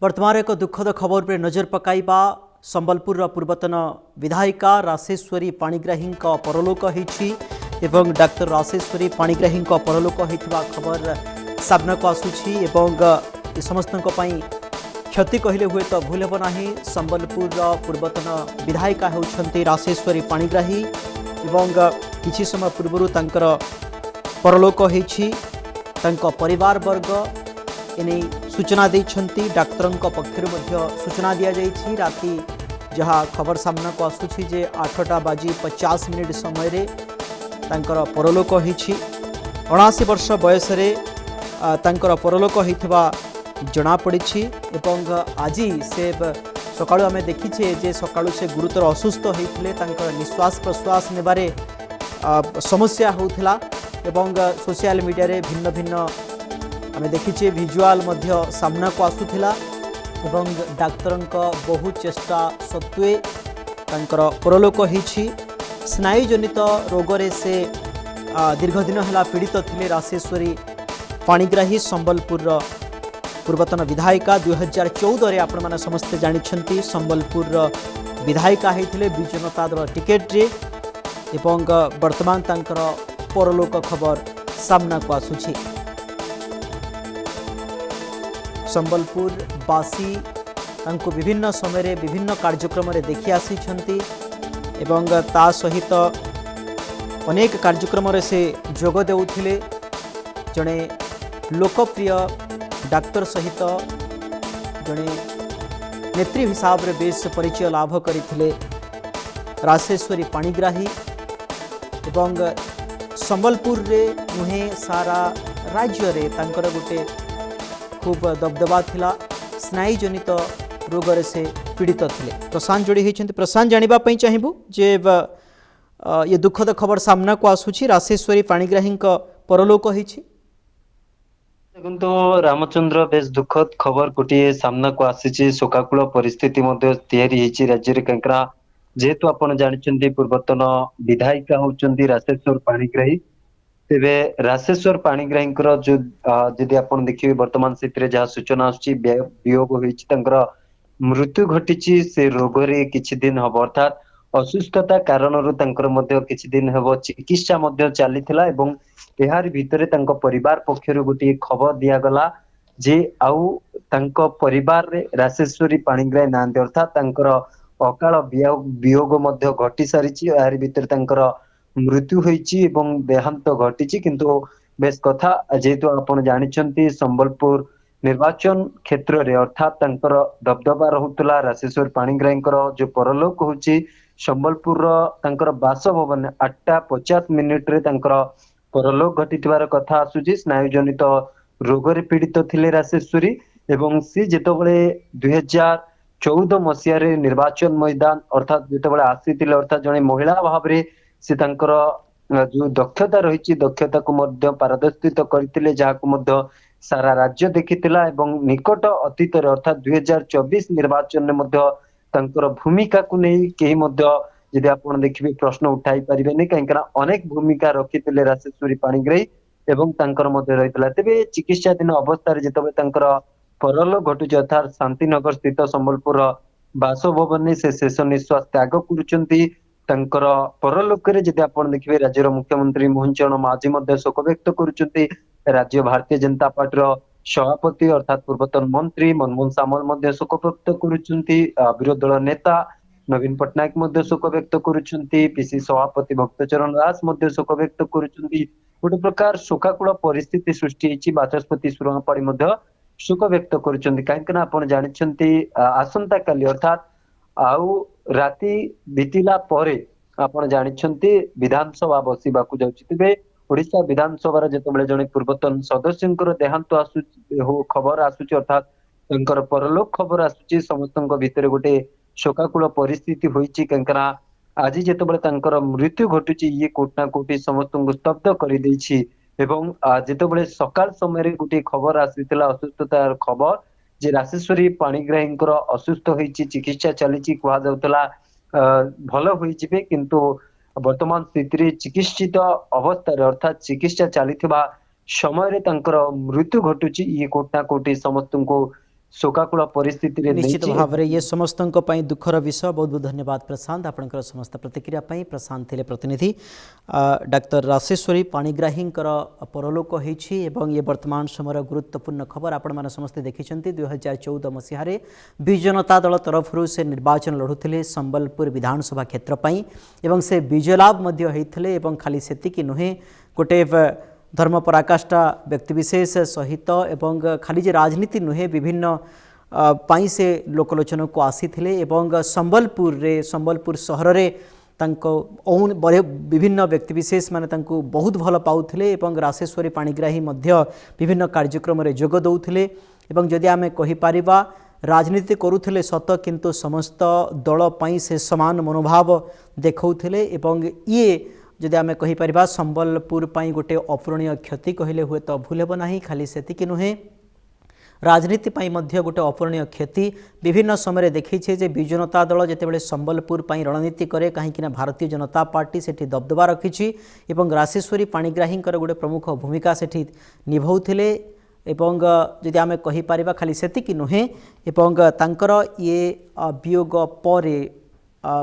वर्तमान एक दुखद खबर पर नजर पकाइबा। संबलपुर पूर्वतन विधायिका राशेश्वरी पाणिग्राही परलोक होईछि एवं डाक्टर राशेश्वरी पाणिग्राही परलोक होइथिबा खबर सामना को आसुछि एवं ए समस्तक पई क्षति कहले हुए तो भूल हेब नाही। संबलपुर पूर्वतन विधायिका होउछन्ती राशेश्वरी पाणिग्राही एवं किछि समय पूर्व तांकर परलोक होईछि। तांको परिवार वर्ग एने सूचना देइछन्ती। डाक्तर पक्षर सूचना दि जाइछि। राति जहाँ खबर सामना को आसुछि जे 8:50 समय रे तांकर परलोक होईछि। 79 वर्ष बयस रे तांकर परलोक होइथिबा जना पड़िछि एवं आज से सकाळु आमे देखिछे जे सकाळु से गुरुतर असुस्थ होइथिले। तांकर निश्वास प्रश्वास नेबारे समस्या होउथिला एवं सोशल मीडिया रे भिन्न भिन्न आमे देखिछे विजुआल मध्य सामना को आसुथिला एवं डाक्तर बहु चेष्टा सत्वे तांकर परलोक होईछि। स्नायुजनित रोगरे से दीर्घ दिन है पीड़ित थिले राशेश्वरी पाणिग्राही। संबलपुर पूर्वतन विधायिका 2014 रे आपण माने समस्ते जानिछन्ती। संबलपुर विधायिका हेथिले बिजु जनता दल टिकेट रे एवं वर्तमान तांकर परलोक खबर सामना को आसुछि। संबलपुर बासी तांको विभिन्न समय रे विभिन्न कार्यक्रम रे देखि आसीछन्ती एवं ता सहित अनेक कार्यक्रम रे से जोग देउथिले। जणे लोकप्रिय डाक्तर सहित जणे नेत्री हिसाब रे बेस परिचय लाभ करिथिले राशेश्वरी पाणिग्राही एवं संबलपुर रे नुहे सारा राज्य रे तांकर गोटे खूब दबदबा थिला। स्नायुजनित रोग से पीड़ित थिले। प्रशांत जोड़ी होइछन्ति। प्रशांत जानिबा पई चाहिबु जे ये दुखद खबर सामना को आसुछि राशेश्वरी पाणिग्राही परलोक होइछि। देखो रामचंद्र बेस दुखद खबर गोटे सामना को आसी। शोकाकुल परिस्थिति राज्य रे कंकरा जेहेतु आपण जानिछन्ति पूर्वतन विधायिका होउछन्ति राशेश्वर पाणिग्राही। तेबे राशेश्वर पाणिग्राही जो जदि आपण देखिबे वर्तमान स्थिति जहाँ सूचना आसुछि वियोग होइछि। तांकर मृत्यु घटिछि से रोग रे किछि दिन हब अर्थात असुस्थता कारणरू तांकर मध्य किछि दिन हब चिकित्सा मध्य चलीथिला एवं एहार भितरे तांको परिवार पक्षरु गोटे खबर दिया गला जे आउ तांको परिवार रे राशेश्वरी पाणिग्राही नांदी अर्थात तांकर अकाल वियोग मध्य घटी सारिछि। एहार भितरे तांकर मृत्यु होइछि एवं देहांत घटिछि। किंतु बेस कथा जेहेतु आपण जानिछन्ति संबलपुर निर्वाचन क्षेत्र रे अर्थात तांकर दबदबा रहुतला राशेश्वर पाणिग्राही जो परलोक होछि संबलपुर तांकर बासभवन 8:50 रे तांकर परलोक घटिथिबार कथा आसुछि। स्नायुजनित रोग रे पीड़ित थिले राशेश्वरी एवं सी जेतबळे 2014 मसिया रे निर्वाचन मैदान अर्थात जेतबळे आसीथिले अर्थात जणे महिला भाव रे से तांकर जो दक्षता रही दक्षता को मध्य पारदर्शित करथिले जाहाको मध्य सारा राज्य देखिथिला एवं निकट अतीत अर्थात 2024 निर्वाचन में मध्य तांकर भूमिका को नहीं केही मध्य यदि आपण देखिबे प्रश्न उठाई परिबे नै काहेकना अनेक भूमिका रखिथिले राशेश्वरी पाणिग्राही एवं तांकर मध्य रहितला। तेबे चिकित्साधीन अवस्था रे जेतबे तांकर परलोक घटुछि अर्थात शांतिनगर स्थित संबलपुर बासभवन से शेष निश्वास त्याग करुचंती। तांकर परलोक रे जदि आपण देखिबे राज्यर मुख्यमंत्री मोहन चरण माझी मध्य शोक व्यक्त करुचंती। राज्य भारतीय जनता पार्टी सभापति अर्थात पूर्वतन मंत्री मनमोहन सामल मध्य शोक व्यक्त करुचंती। विरोधी दल नेता नवीन पटनायक मध्य शोक व्यक्त करुचंती। पीसी सभापति भक्तचरण दास मध्य शोक व्यक्त करुचंती। गोटे प्रकार शोकाकुल परिस्थिति सृष्टि होइछि। बाचस्पति सुरंगपाड़ी मध्य शोक व्यक्त करुचंती काहेकना आपण जानिछंती आसंता काली अर्थात आउ राति बीतिला परे आपण जानिछंती विधानसभा बसिबाकू जाउछि। तेबे ओडिशा विधानसभा जेतबेले जणे पूर्वतन सदस्यंकर देहांत हो खबर आसुछि अर्थात तांकर परलोक खबर आसुछि। समस्तंक भितरे गोटे शोकाकुल परिस्थिति होइछि काहेकना आज जेतबेले तांकर मृत्यु घटुछि ये कोटना कोटी समस्तंक स्तब्ध करि दैछि एवं जेतबेले सकाल समय रे गोटे खबर आसीतिला असुस्थतार खबर जे राशेश्वरी पाणिग्राही असुस्थ होइछि चिकित्सा चलीछि कुहा जाउतला भल होई जिबे किंतु वर्तमान स्थिति चिकित्सित अवस्था अर्थात चिकित्सा चली समय रे तांकर मृत्यु घटुछि ये कोटना कोटी समस्त को शोकाकूल परिस्थिति रे निश्चित देछि। भाव में ये समस्त दुखर विषय। बहुत बहुत धन्यवाद प्रशांत आपंकर समस्त प्रतिक्रिया पाई। प्रशांत थे प्रतिनिधि डाक्तर राशेश्वरी पाणिग्राही परलोक होती ये वर्तमान समय गुरुत्वपूर्ण खबर आपण मैंने समस्ते देखिं। 2014 मसीह विजु जनता दल तरफ से निर्वाचन लड़ुते संबलपुर विधानसभा क्षेत्र से विजयलाभ होते खाली सेतिकी नुहे गोटे धर्म पराकाष्ठा व्यक्तिविशेष सहित एवं खाली जे राजनीति नुहे विभिन्न पाई से लोकलोचन को आसी संबलपुर सहर रे विभिन्न व्यक्तिविशेष माने तांको बहुत भल पाउथिले एवं राशेश्वरी पाणिग्राही मध्य विभिन्न कार्यक्रम रे जोग दउथिले एवं जदि आमे कहि पारिबा राजनीति करुथिले सत किंतु समस्त दल पाई से समान मनोभाव देखौथिले एवं ये जदि आमे कहि पारिबा संबलपुर पाई गोटे अपूरणीय क्षति कहले हुए तो भूल हेब नाही। खाली सेतिकी नुहे राजनीति पाई मध्य गोटे अपूरणीय क्षति विभिन्न समय देखी जे विजु जनता दल जितेबाला संबलपुर पाई रणनीति करे कहीं भारतीय जनता पार्टी सेठी दबदबा रखी एवं राशेश्वरी पाणिग्राही गोटे प्रमुख भूमिका सेठी निभाउथिले एवं जदि आमे कहि पारिबा खाली सेतिकी नुहे एवं तांकर ये वियोग पर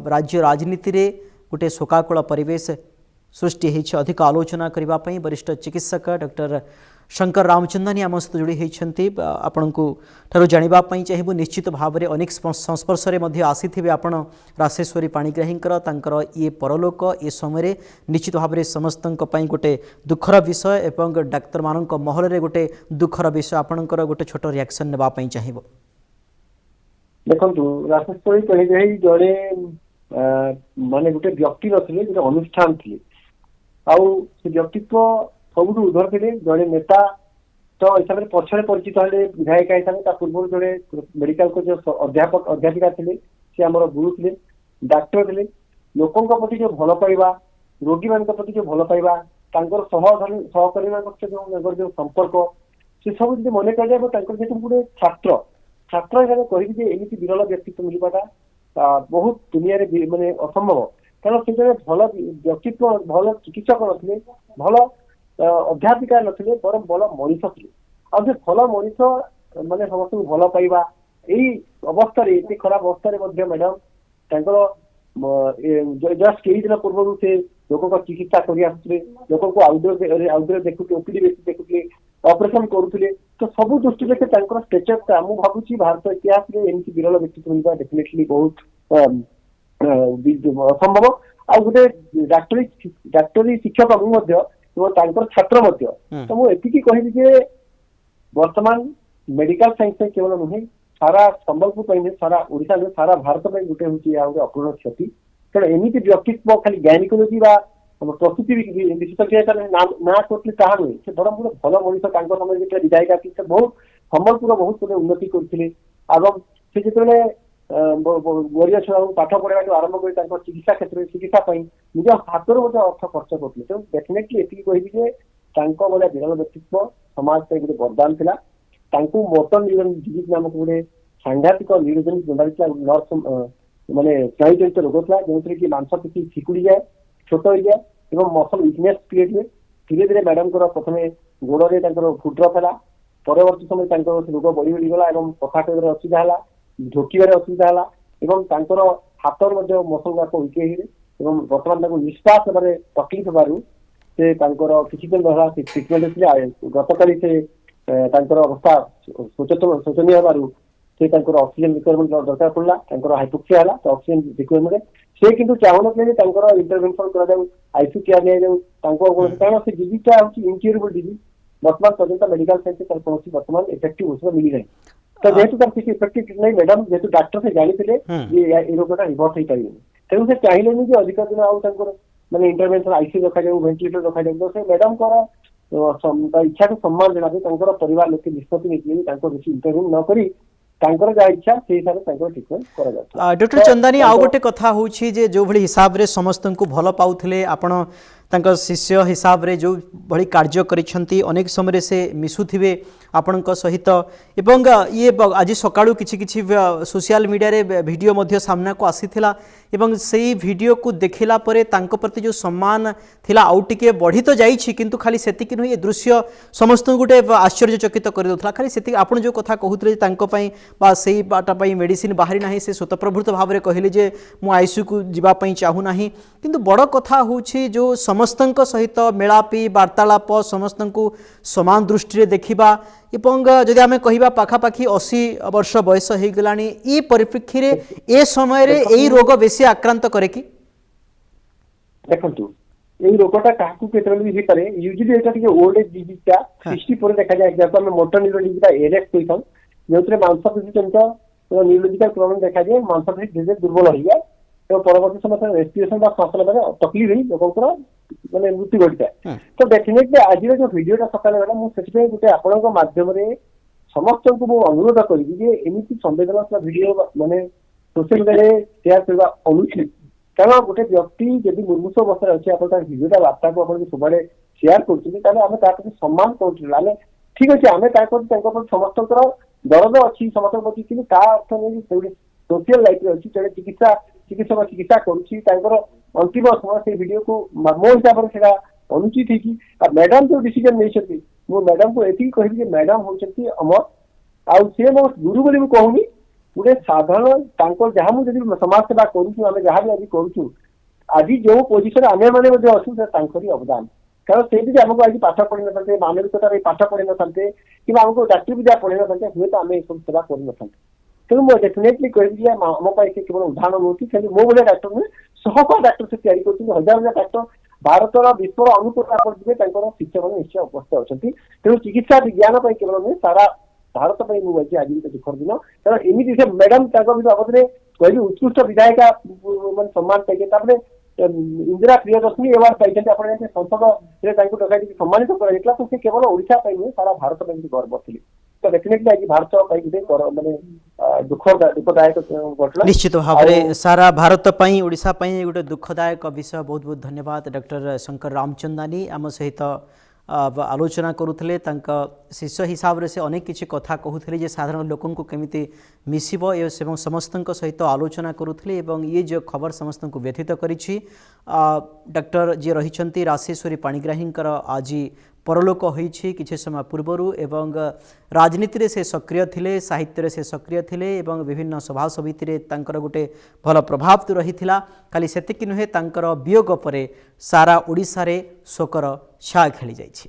राज्य राजनीति रे गोटे शोकाकूल परिवेश सृष्टि होइछ। अधिक आलोचना करबा पई वरिष्ठ चिकित्सक डॉक्टर शंकर रामचंदानी आम सहित जोड़ी होती आपण ठार जाना चाहिए। निश्चित भाव में अनेक संस्पर्श में आसी आपण राशेश्वरी पाणिग्राही ये परलोक ये समय निश्चित भाव में समस्त गोटे दुखर विषय एवं डाक्तर मान महल में गोटे दुखर विषय आपणकर गोटे छोट रिएक्शन नेबापी चाहिए। देखो राशेश्वरी पाणिग्राही जड़े माने गोटे व्यक्ति नथिले गोटे अनुष्ठान थे से व्यक्तित्व सबुठ उधर थे जड़े नेता तो हिसाब से पछरे परिचित हेले विधायिका हिसाब से पूर्व जड़े मेडिकल को जो अध्यापक अध्यापिका थे सी आम गुरु थे डाक्टर थे लोकों प्रति जो भल पाइबा रोगी मान प्रति जो भल पाइबा सहकर्मी जो संपर्क से सब जो मन कर गोटे छात्र छात्र हिसाब से एमती विरल व्यक्तित्व मिलवाटा बहुत दुनिया माने असंभव कारण से जड़े भल व्यक्तित्व भल चिकित्सक नथिले भल अध्यापिका नथिले बर भल मनीष थे आज भल मनीष माने समस्त भल पाइबा यही अवस्था एत खराब अवस्था मैडम जस्ट कई दिन पूर्व से लोक चिकित्सा कर लोक को आउटडोर देखुले ओपीडी देखुले ऑपरेशन करुले तो सब दृष्टि से स्टेचर आम भावुँ भारत इतिहास में एमती विरल व्यक्तित्व मिलवा डेफिनेटली बहुत असंभव आ गोटे डाक्टरी शिक्षक छात्र तो मुझे कहि वर्तमान मेडिकल साइंस केवल नुहे सारा संबलपुर सारा ओडिशा में सारा भारत में गोटे हूँ अपूर्ण क्षति कारण एमती व्यक्तित्व खाली गायनिकोलोजी प्रस्तुति विशेषज्ञ ना करते ताहा नुहे से बरम गोटे भल मनीष समय विधायिका से बहुत संबलपुर बहुत गोटे उन्नति करते से जो वरीय छुआ पाठ पढ़ा आरंभ कर चिकित्सा क्षेत्र चिकित्सा निज हाथ अर्थ खर्च करते तो डेफिनेटली ये कहबी विरल व्यक्तित्व समाज गोटे वरदान था मोटन न्यूरोन डिजीज नामक गोटे सांघातिक न्यूरोजेनिक बेमारी नर्स माने स्नायु जनित रोग था जो कि मांसपेशी फिकुड़ी जाए छोट हो जाए और मसल वीकनेस क्रिएट हुए धीरे धीरे मैडम प्रथम गोड़े क्षुद्र था परवर्ती समय रोग बढ़ी बढ़ी गला कथा कहने असुविधा है ढोकबार असुविधा है हाथ मसल गुड़ाक वीक हो बर्तमान निश्वास हेबार तकलीफ हेबार से किसी दिन रहा ट्रिटमेंट गतकाली से अवस्था शोचनीय हेबार से ऑक्सीजन रिक्वायरमेंट दरकार पड़ा हाइपोक्सिया है तो ऑक्सीजन रिक्वायरमेंट से किंतु चाहून इंटरवेंशन कर आईसीयू केयर नि कारण से डिजीजटा हूँ इनक्यूरेबल डिजीज वर्तमान पर्यटन मेडिकल साइंस कौन वर्तमान इफेक्टिव औषध मिली नहीं तो जेहेतु तार किसी इफेक्टिव नहीं मैडम जेहेतु डाक्टर से जानी ये रोगटा रिभर्स हो पारे तेणु से चाहिए कि अधिक दिन आउर माने इंटरवेंशन आईसीयू रखा जाए वेंटिलेटर रखा जाए तो से मैडम इच्छा को सम्मान देना परिवार लोक निष्पत्ति नहीं इंटरव्यू न करी जहाँ इच्छा से हिसाब से ट्रिटमेंट करा। डॉक्टर चंदानी आउ गोटे कथा होची जे जो भली हिसाब रे समस्त को भल पाउथिले आपण तांका शिष्य हिसाब रे जो भली कार्य करिसेंती अनेक समय से मिसुथिबे आपणक सहित एवं ये आज सकाळू किछि किछि सोशल मीडिया रे वीडियो मध्य सामना को आसीथिला एवं सेही वीडियो को देखिला परे तांको प्रति जो सम्मान थिला आउ टिके बढ़ी तो जाइछि किंतु खाली सेतिक नुहे दृश्य समस्त गोटे आश्चर्यचकित कर देउथला खाली सेतिक आपण जो कथा कहूतले तांको पई बा सेही बाटा पई मेडिसिन बाहरी नाही से स्वतःप्रभृत भाव रे कहिले जे मु आईसीयू को जिबा पई चाहू नाही किंतु बड़ कथा होछि जो समस्तक सहित मेलापी वार्तालाप समस्तक समान दृष्टि रे देखिबा एवं जदि आमे कहिबा पाखापाखि 80 वर्ष बयस हो गलानी ई परिप्रेक्षी रे ए समय रे एई रोग बेसी आक्रांत करे कि देखंतु एई रोगटा काकू केतरली भी पारे यूजुअली एटा के ओल्ड एज डिजीज ता 60 पर देखा जाय जब हम मोटर न्यूरोन डिजीज ता एरेक्ट कोइथन जोतरे मांसपेशी जंत न्यूरोलॉजिकल प्रॉब्लम देखा जाय मांसपेशी धीरे दुर्बल हो जाय तो परवर्ती समय रेस्पिरेशन बा सांस लेबारे तकलीफ होई लोकंकर माने मृत्यु घटिता तो डेफिनेटली आज जो वीडियोटा सकाले गला मु सेटिफाई गुटे आपनक माध्यम रे समस्त को मु अनुरोध करिबी जे एमिति संवेदनशील वीडियो माने सोशल मीडिया रे शेयर करबा अनुचित कारण गुटे व्यक्ति यदि मुर्मुष अवस्था अछि आपन तार वीडियोटा वार्ता को आपन सबले शेयर करछिन ताले आमे ता प्रति सम्मान करछु आमे ठीक अछि आमे ता को समस्तकर दर्द अछि समस्त प्रति कि ता अर्थ नै सोशल लाइफ रे अछि तेरे चिकित्सा करुछि तांकर अंतिम समय से वीडियो को मो हिसाब से सेटा अनुचित है कि मैडम जो डिसीजन नहीं छथि मो मैडम को एति कहबी जे मैडम होचंती अमर आउ से मो गुरु बोली कहूनी गुटे साधारण तांकर जहाँ मुझे समाज सेवा करूँ आम जहाँ भी आज करूँ आज जो पोजिशन आमे मैंने अच्छु तांकरी अवदान कारण से आमको आज पाठ पढ़ी न मानविकतार पाठ पढ़ी न कि आमको चाकरी विद्या पढ़ी न हुए तो आम सब सेवा कर न तेणु मुझे डेफिनेटली कहबी आम केवल उदाहरण नुह कि मो भाई डाक्टर नुहे शह डाक्टर से तैयारी कर हजार हजार डाक्टर भारतर विश्वर अनुकूल आप शिक्षक मैंने निश्चय उपस्थित अच्छा तेणु चिकित्सा विज्ञान केवल नुहे सारा भारत मुझे आज दुखर दिन कारण एमती से मैडम बाबद में कहली उत्कृष्ट विधायिका मान सम्मान पाइए इंदिरा प्रियदर्शनी एवार्ड पाई संसद डकाई सम्मानित कर तो केवल ओडिशा नुहे सारा भारत गर्व थी तो डेफिनेटली आज भारत माने दुखदायक घटना निश्चित भाव में सारा भारत पई ओडिशा पई गोटे दुखदायक विषय बहुत बहुत धन्यवाद डॉक्टर शंकर रामचंदानी आम सहित आलोचना करुले शिष्य हिसाब से अनेक किसी कथा कहते जे साधारण लोकों को केमिति मिसिबो एवं समस्त सहित आलोचना करुले एवं ये जो खबर समस्त को व्यथित करिछि डॉक्टर जी रही राशेश्वरी पाणिग्राही आज परलोक होइछि किछि समय पूर्वरु एवं राजनीति रे से सक्रिय थिले साहित्य रे से सक्रिय थिले एवं विभिन्न सभा समिति रे तांकर गोटे भल प्रभाव तो रहिथिला खाली सेतिक नुहे तांकर वियोग परे सारा ओडिसा रे शोकर छा खेली जाइछि।